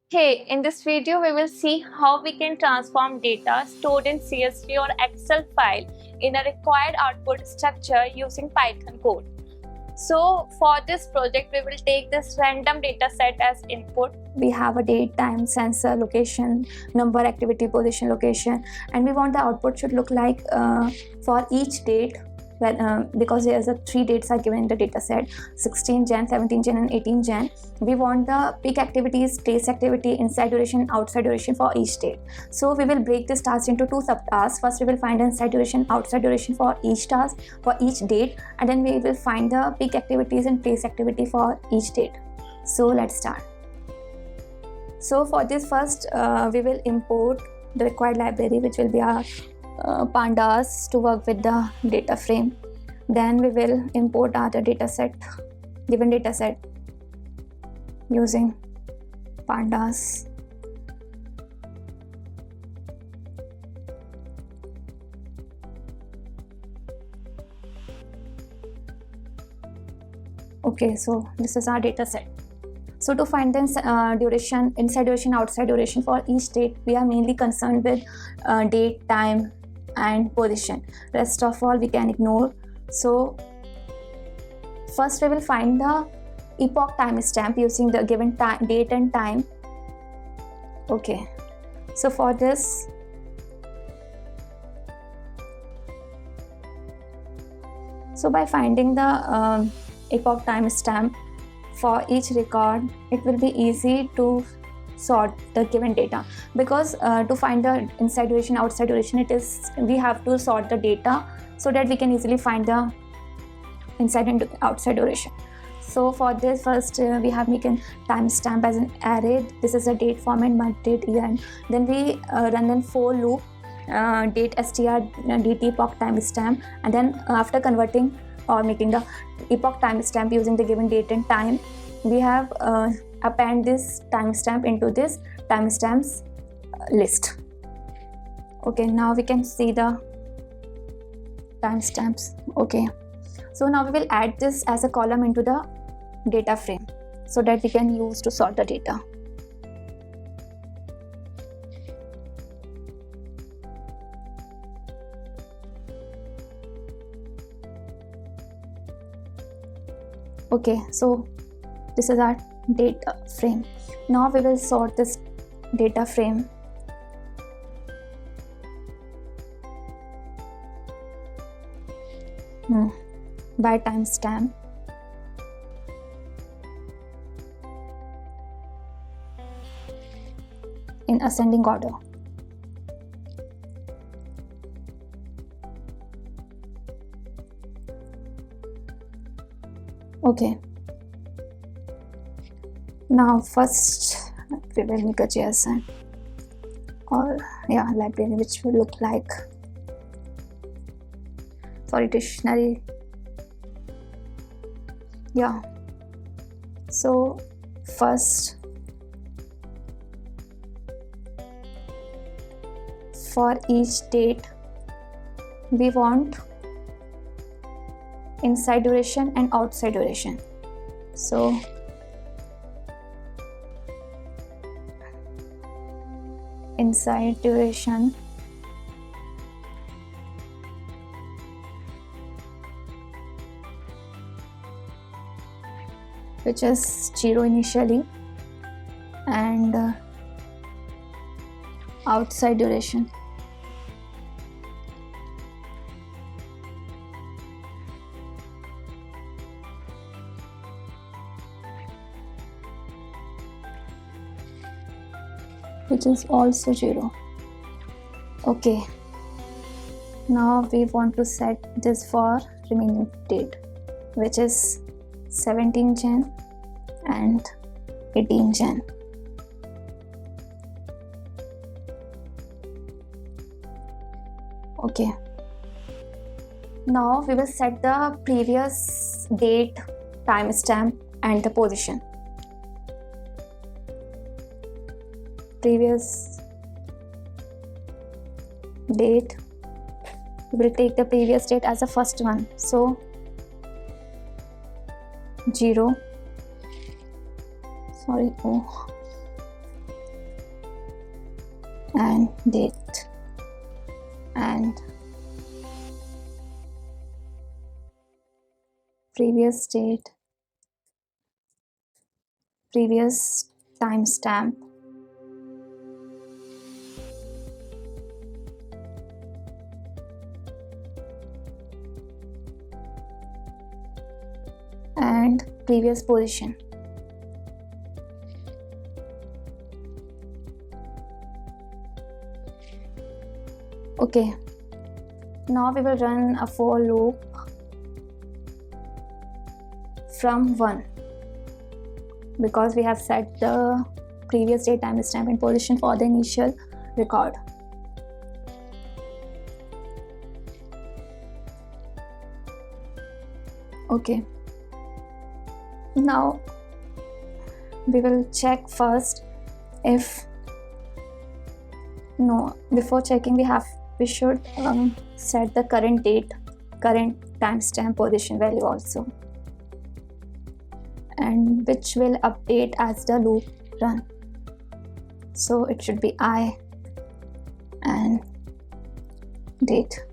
Hey, in this video we will see how we can transform data stored in CSV or Excel file in a required output structure using Python code. So for this project we will take this random data set as input. We have a date, time, sensor, location, number, activity, position, location, and we want the output should look like for each date. Because there's 3 dates are given in the data set, 16 Jan, 17 Jan and 18 Jan. We want the peak activities, place activity, inside duration, outside duration for each date. So we will break this task into 2 subtasks. First we will find the inside duration, outside duration for each task, for each date, and then we will find the peak activities and place activity for each date. So let's start. So for this first we will import the required library, which will be our Pandas to work with the data frame. Then we will import other data set, given data set using Pandas. Okay, so this is our data set. So to find the duration, inside duration, outside duration for each date, we are mainly concerned with date, time and position. Rest of all we can ignore. So first we will find the epoch timestamp using the given date and time. Okay, so for this by finding the epoch timestamp for each record, it will be easy to sort the given data, because to find the inside duration, outside duration, we have to sort the data so that we can easily find the inside and outside duration. So for this first we have making timestamp as an array. This is a date format, month, date, year, and then we run a for loop, date str dt epoch timestamp, and then after converting or making the epoch timestamp using the given date and time, we have append this timestamp into this timestamps list. Okay, now we can see the timestamps. Okay, so now we will add this as a column into the data frame so that we can use to sort the data. Okay, so this is our data frame. Now we will sort this data frame by timestamp. In ascending order. Okay. Now first we will make a JSON or library which will look like, sorry, dictionary. So first for each date we want inside duration and outside duration. So inside duration which is 0 initially, and outside duration which is also 0. Okay, now we want to set this for remaining date, which is 17 Jan and 18 Jan. Okay, now we will set the previous date, timestamp and the position. Previous date, we will take the previous date as the first one, so 0, sorry, and date and previous date, previous timestamp, and previous position. Okay, now we will run a for loop from 1 because we have set the previous date, timestamp and position for the initial record. Okay, now we will check first if before checking we should set the current date, current timestamp, position value also, and which will update as the loop run. So it should be I and date.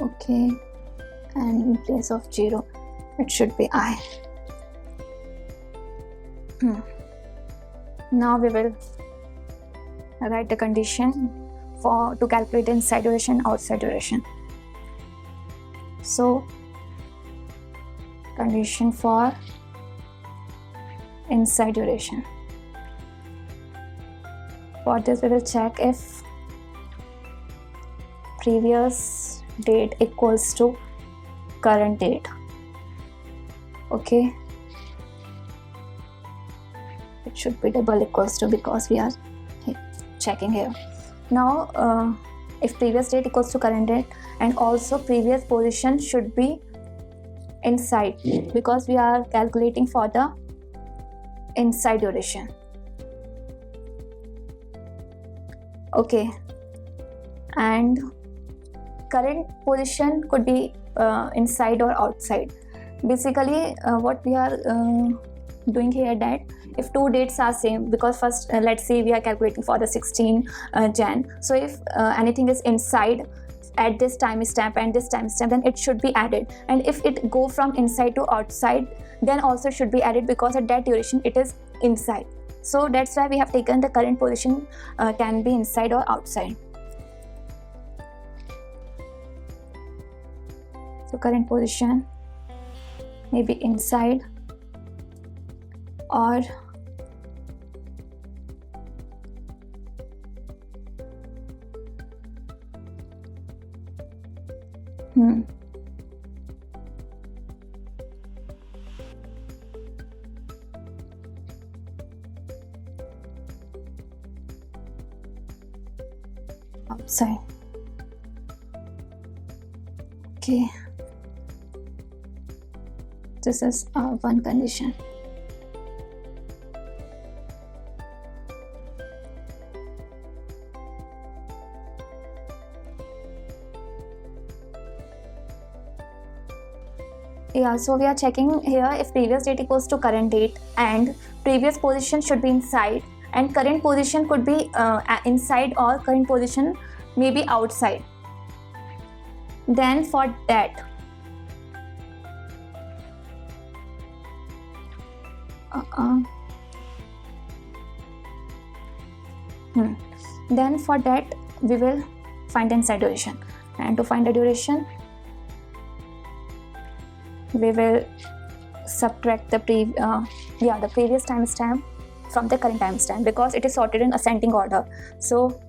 Okay, and in place of 0 it should be I. Now we will write the condition to calculate inside duration, outside duration. So condition for inside duration. For this we will check if previous date equals to current date. Okay, it should be double equals to because we are checking here. Now if previous date equals to current date, and also previous position should be inside because we are calculating for the inside duration. Okay, and current position could be inside or outside. Basically what we are doing here, that if two dates are same, because first let's say we are calculating for the 16 Jan, so if anything is inside at this timestamp and this timestamp, then it should be added, and if it go from inside to outside, then also should be added because at that duration it is inside. So that's why we have taken the current position can be inside or outside. So current position may be inside or outside. Okay, this is one condition. Yeah, so we are checking here if previous date equals to current date, and previous position should be inside, and current position could be inside, or current position may be outside. Then for that then for that we will find the inside duration, and to find the duration we will subtract the previous timestamp from the current timestamp because it is sorted in ascending order. So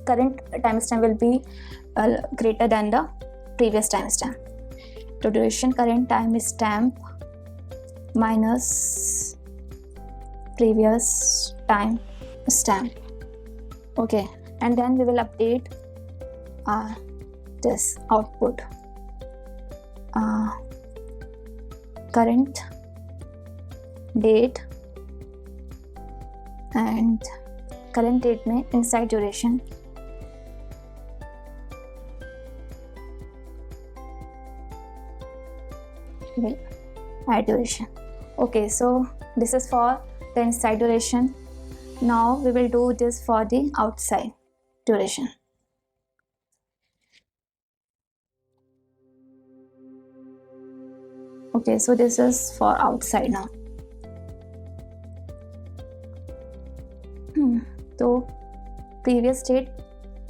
current timestamp will be greater than the previous timestamp. So duration current timestamp minus previous timestamp. Okay, and then we will update this output. Current date and current date में inside duration will add duration. Okay, so this is for the inside duration. Now we will do this for the outside duration. Okay, so this is for outside now. So previous date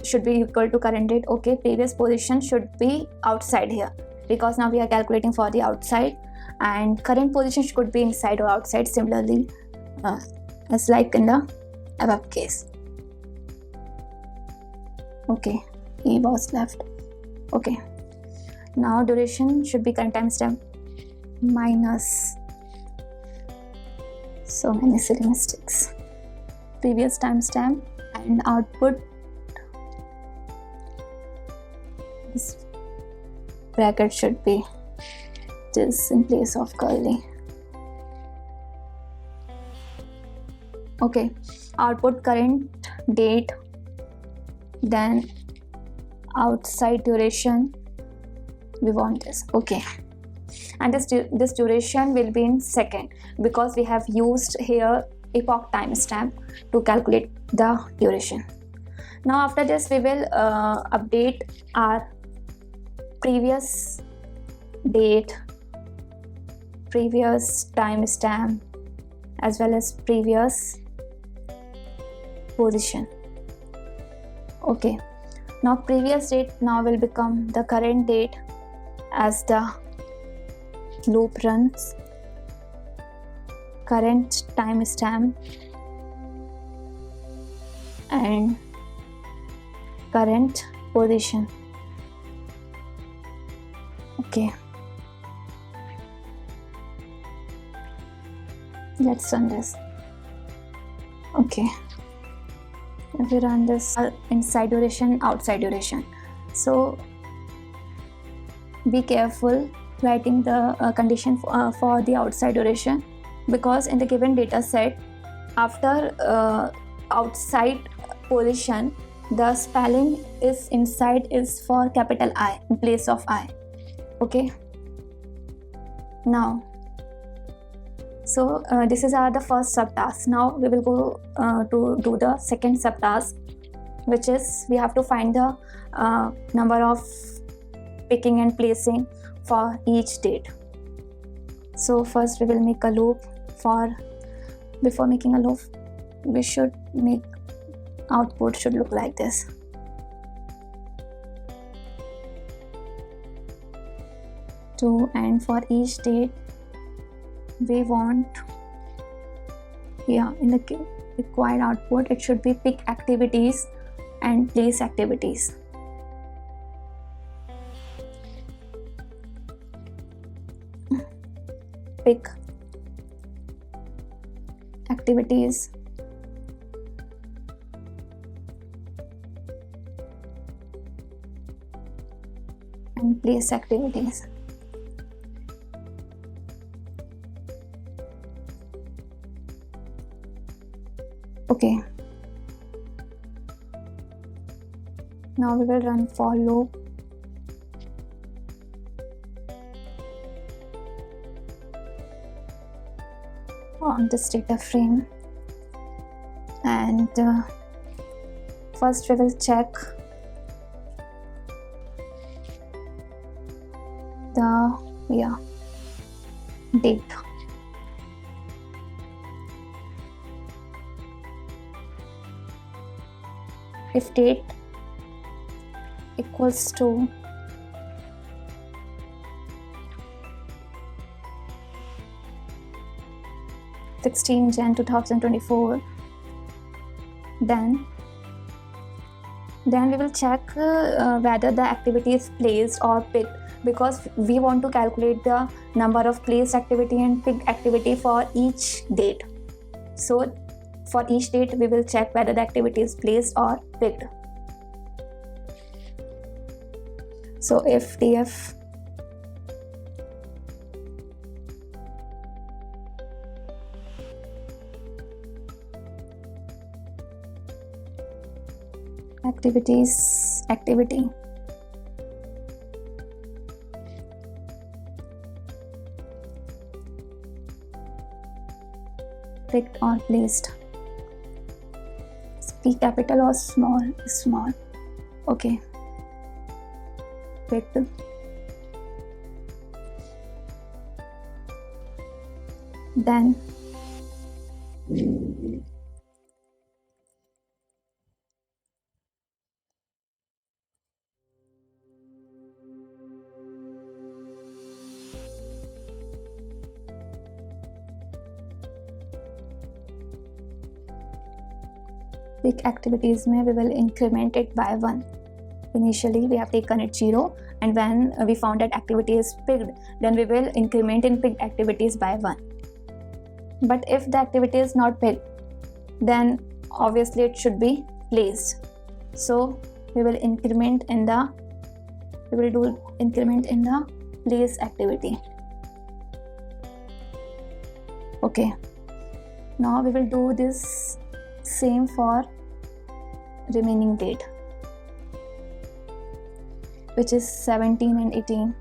should be equal to current date. Okay, previous position should be outside here because now we are calculating for the outside, and current position should be inside or outside, similarly as like in the above case. Okay, E was left. Okay, now duration should be current timestamp minus so many silly mistakes, previous timestamp, and output this bracket should be this in place of curly. Okay, output current date, then outside duration, we want this. Okay, and this duration will be in second because we have used here epoch timestamp to calculate the duration. Now after this we will update our previous date, previous timestamp, as well as previous position. Okay, now previous date now will become the current date as the loop runs, current timestamp and current position. Okay, let's run this. Okay, if we run this inside duration, outside duration, so be careful writing the condition for the outside duration, because in the given data set after outside position the spelling is inside is for capital I in place of I. Okay, now so this is the first subtask. Now we will go to do the second subtask, which is we have to find the number of picking and placing for each date. So first we will make a loop. Before making a loop we should make output should look like this. And for each date we want in the required output it should be pick activities and place activities. Pick activities and place activities. Okay, now we will run for loop. On this data frame, and first we will check the date. If date equals to Jan 2024, then we will check whether the activity is placed or picked, because we want to calculate the number of placed activity and picked activity for each date. So for each date we will check whether the activity is placed or picked. So if df activity, picked or placed. P capital or small. Okay, picked. Then pick activities में we will increment it by 1. Initially we have taken it 0, and when we found that activity is picked, then we will increment in picked activities by 1. But if the activity is not picked, then obviously it should be placed. So we will do increment in the place activity. Okay, now we will do this same for remaining date, which is 17 and 18.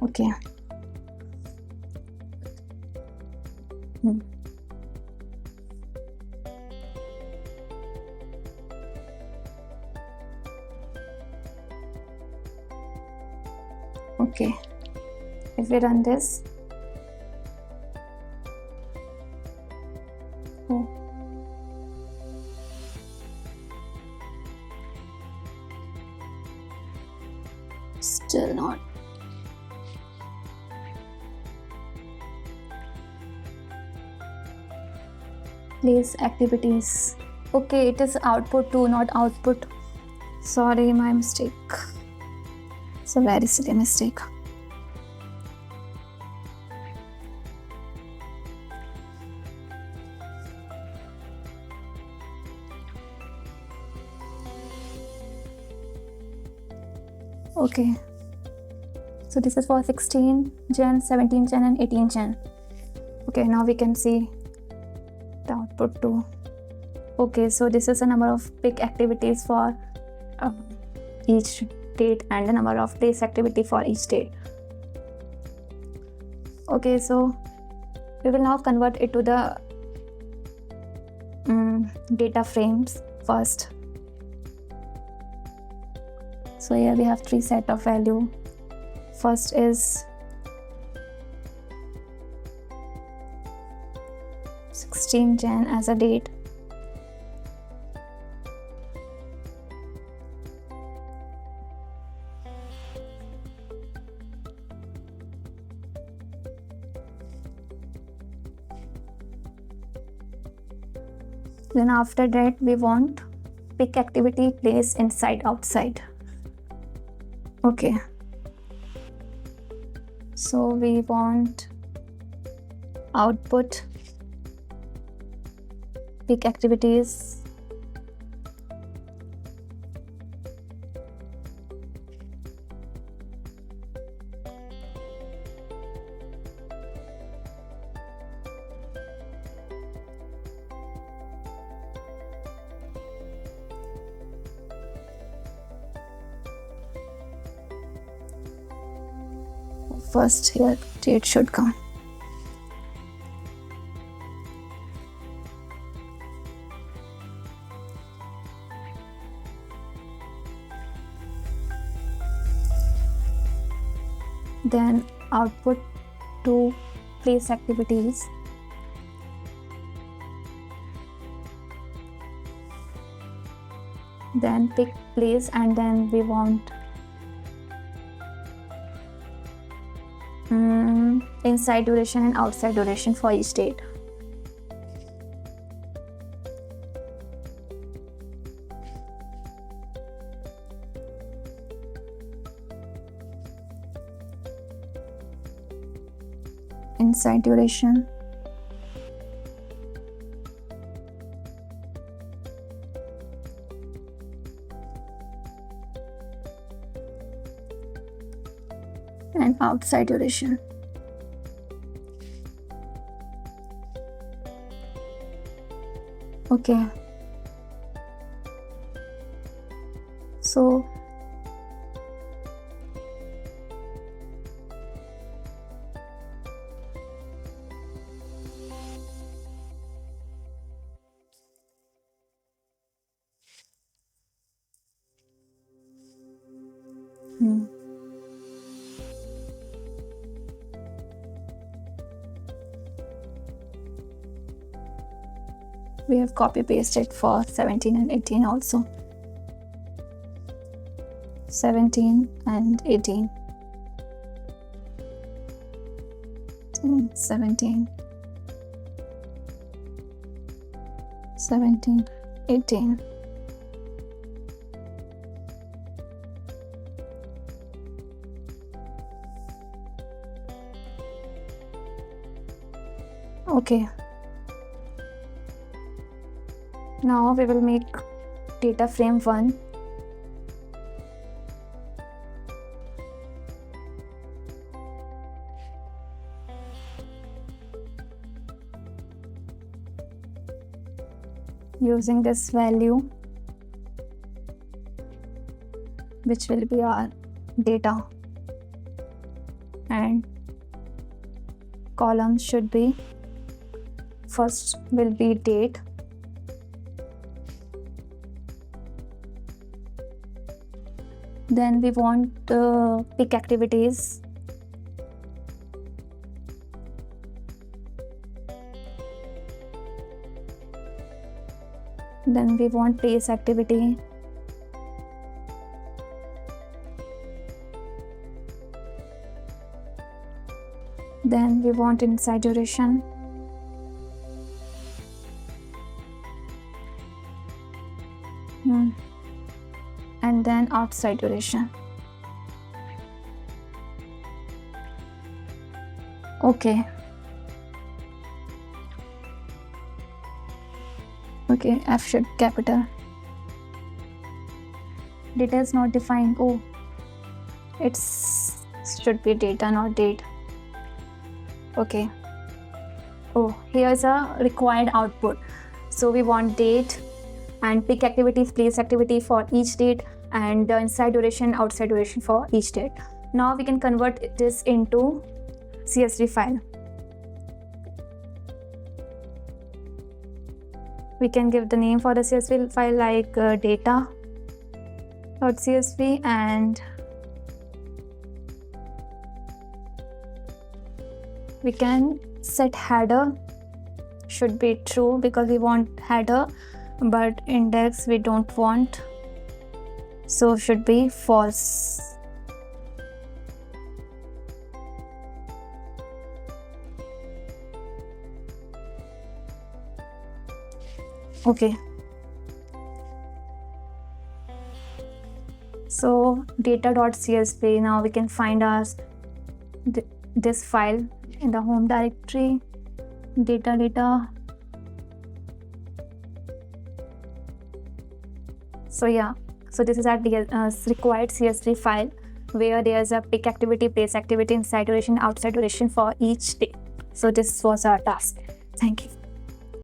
Okay. Okay, if we run this, still not. Place activities. Okay, it is output 2, not output. Sorry, my mistake. It's a very silly mistake. Okay, so this is for 16 Gen, 17 Gen and 18 Gen. Okay, now we can see the output 2. Okay, so this is the number of pick activities for each date and the number of place activity for each date. Okay, so we will now convert it to the data frames first. So here we have 3 set of value. First is 16 Jan as a date. Then after that we want pick activity place inside outside. Okay, so we want output pick activities first. Here date should come. Then output to place activities. Then pick place, and then we want inside duration and outside duration for each date. inside duration. And outside duration. Okay. So we have copy pasted for 17 and 18 also. 17 and 18. 17, 17, 18. Okay. Now we will make data frame 1. Using this value, which will be our data, and columns should be, first will be date, then we want pick activities, then we want place activity, then we want inside duration, and then outside duration. Okay. Okay, F should capital. Data is not defined. Oh, it should be data, not date. Okay. Oh, here's a required output. So we want date and pick activities, place activity for each date, and the inside duration, outside duration for each date. Now we can convert this into CSV file. We can give the name for the CSV file like data.csv, and we can set header should be true because we want header, but index we don't want, so should be false. Okay, so data.csv. Now we can find us this file in the home directory, data. So yeah, so this is our required CSV file where there's a pick activity, place activity, inside duration, outside duration for each day. So this was our task. Thank you.